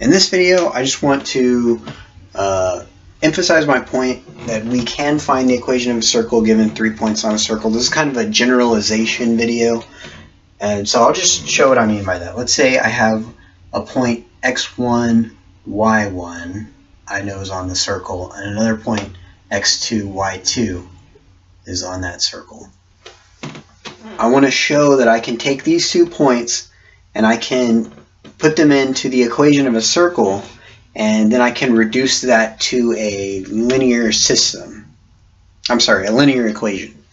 In this video, I just want to emphasize my point that we can find the equation of a circle given 3 points on a circle. This is kind of a generalization video, and so I'll just show what I mean by that. Let's say I have a point x1, y1 I know is on the circle, and another point x2, y2 is on that circle. I want to show that I can take these 2 points and I can put them into the equation of a circle, and then I can reduce that to a linear system. I'm sorry, a linear equation.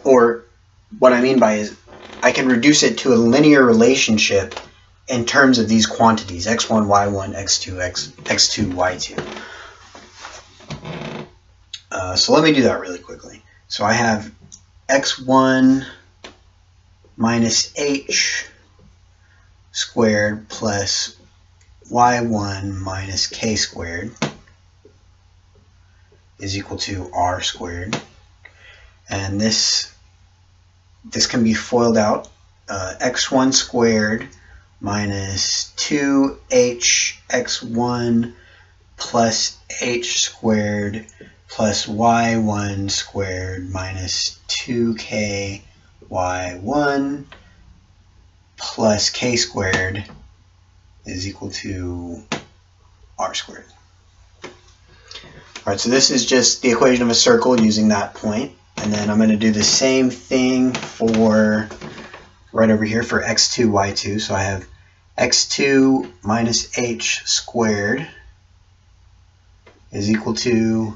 Or what I mean by is I can reduce it to a linear relationship in terms of these quantities, x1, y1, x2, x2, y2. So let me do that really quickly. So I have x1 minus h squared plus y1 minus k squared is equal to r squared. And this can be FOILed out. X1 squared minus 2h x1 plus h squared plus y1 squared minus 2k y1 plus k squared is equal to r squared. Alright, so this is just the equation of a circle using that point. And then I'm going to do the same thing for right over here for x2, y2. So I have x2 minus h squared is equal to,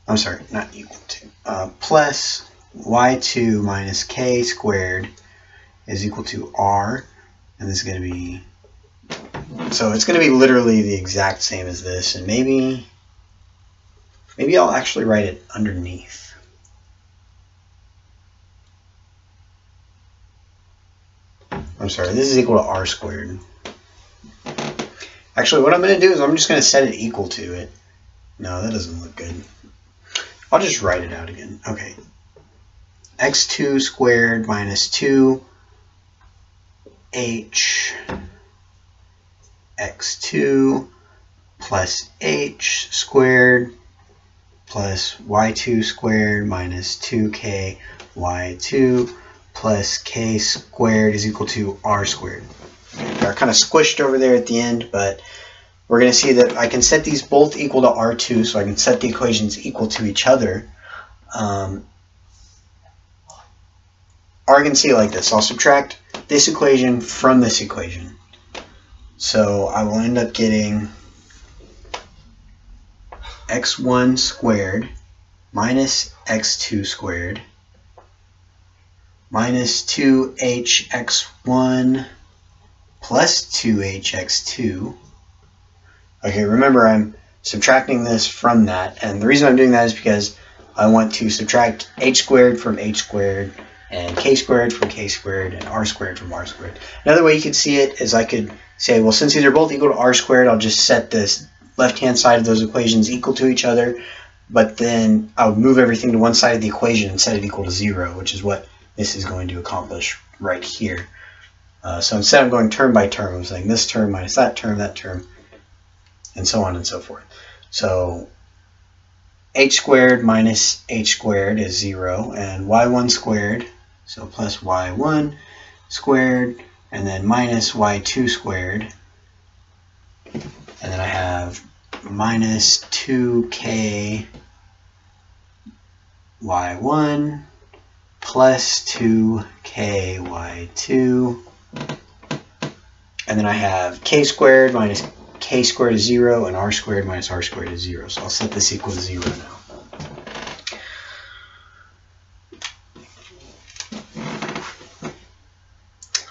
I'm sorry, not equal to, plus y2 minus k squared is equal to r. And this is going to be, so it's going to be literally the exact same as this. And maybe I'll actually write it underneath. I'm sorry, this is equal to r squared. Actually, what I'm going to do is I'm just going to set it equal to it. No, that doesn't look good. I'll just write it out again. Okay. x2 squared minus 2h x2 plus h squared plus y2 squared minus 2k y2 plus k squared is equal to r squared. They're kind of squished over there at the end, but we're going to see that I can set these both equal to r2, so I can set the equations equal to each other. Or I can see it like this. I'll subtract this equation from this equation. So I will end up getting x1 squared minus x2 squared minus 2hx1 plus 2hx2. Okay, remember I'm subtracting this from that, and the reason I'm doing that is because I want to subtract h squared from h squared and k squared from k squared and r squared from r squared. Another way you could see it is I could say, well, since these are both equal to r squared, I'll just set this left-hand side of those equations equal to each other, but then I would move everything to one side of the equation and set it equal to 0, which is what this is going to accomplish right here. So instead of going term by term, I'm saying this term minus that term, and so on and so forth. So h squared minus h squared is 0, and y1 squared, so plus y1 squared, and then minus y2 squared, and then I have minus 2k y1 plus 2k y2, and then I have k squared minus k squared is 0, and r squared minus r squared is 0. So I'll set this equal to 0 now.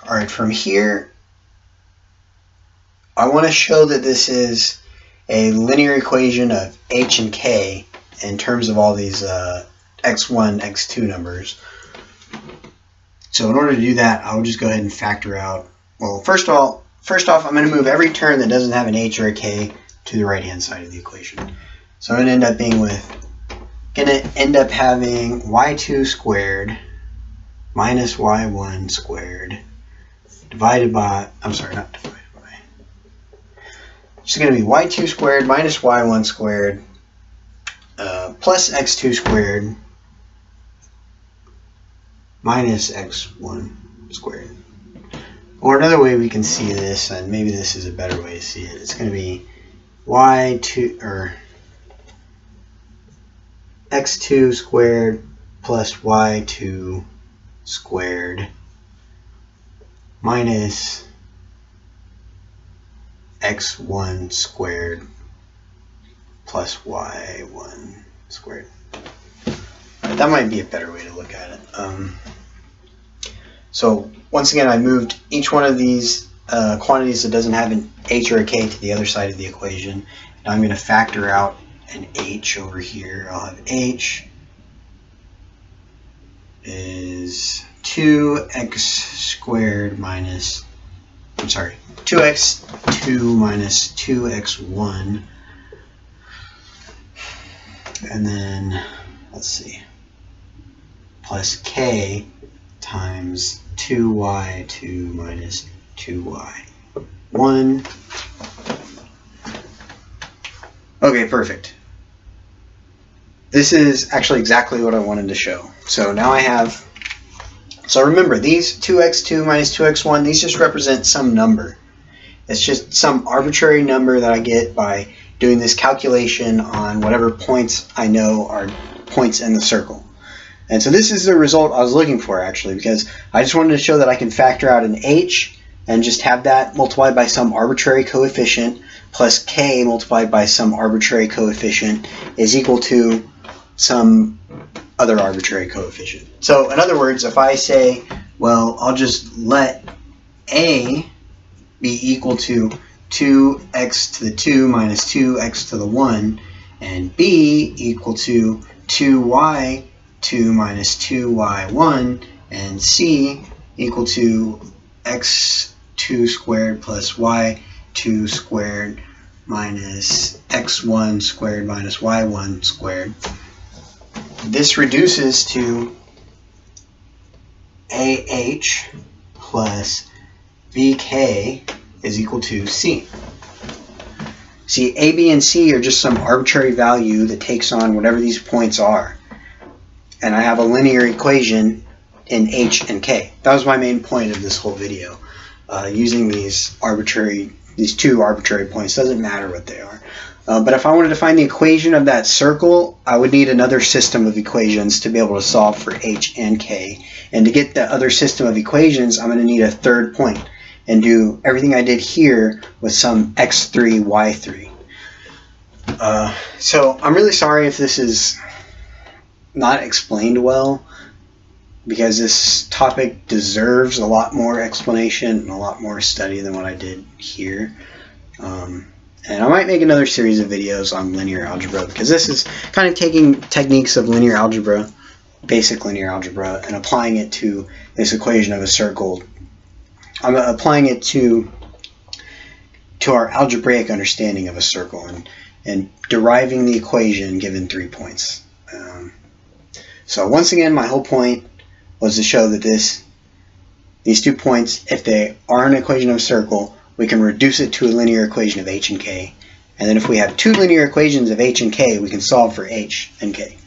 Alright, from here, I want to show that this is a linear equation of h and k in terms of all these x1, x2 numbers. So in order to do that, I'll just go ahead and factor out, well, first off, I'm going to move every term that doesn't have an h or a k to the right-hand side of the equation. So I'm going to end up having y2 squared minus y1 squared divided by, I'm sorry, not divided by, it's going to be y2 squared minus y1 squared plus x2 squared minus x1 squared. Or another way we can see this, and maybe this is a better way to see it, it's going to be y2 or x2 squared plus y2 squared minus x1 squared plus y1 squared. That might be a better way to look at it. So once again, I moved each one of these quantities that doesn't have an h or a k to the other side of the equation. Now I'm going to factor out an h over here. I'll have h is 2x squared minus, I'm sorry, 2x2 minus 2x1. And then, let's see, plus k times 2y2 minus 2y1. Okay, perfect. This is actually exactly what I wanted to show. So now I have, so remember, these 2x2 minus 2x1, these just represent some number. It's just some arbitrary number that I get by doing this calculation on whatever points I know are points in the circle. And so this is the result I was looking for, actually, because I just wanted to show that I can factor out an h and just have that multiplied by some arbitrary coefficient plus k multiplied by some arbitrary coefficient is equal to some other arbitrary coefficient. So in other words, if I say, well, I'll just let a be equal to 2x to the 2 minus 2x to the 1, and b equal to 2y2 minus 2y1, and c equal to x2 squared plus y2 squared minus x1 squared minus y1 squared. This reduces to AH plus VK is equal to C. See, A, B, and C are just some arbitrary value that takes on whatever these points are. And I have a linear equation in H and K. That was my main point of this whole video. Using these two arbitrary points, doesn't matter what they are. But if I wanted to find the equation of that circle, I would need another system of equations to be able to solve for H and K. And to get the other system of equations, I'm going to need a third point and do everything I did here with some x3, y3. So I'm really sorry if this is not explained well, because this topic deserves a lot more explanation and a lot more study than what I did here. And I might make another series of videos on linear algebra, because this is kind of taking techniques of linear algebra, basic linear algebra, and applying it to this equation of a circle. I'm applying it to our algebraic understanding of a circle and deriving the equation given 3 points. So once again, my whole point was to show that these 2 points, if they are an equation of a circle, we can reduce it to a linear equation of h and k. And then if we have 2 linear equations of h and k, we can solve for h and k.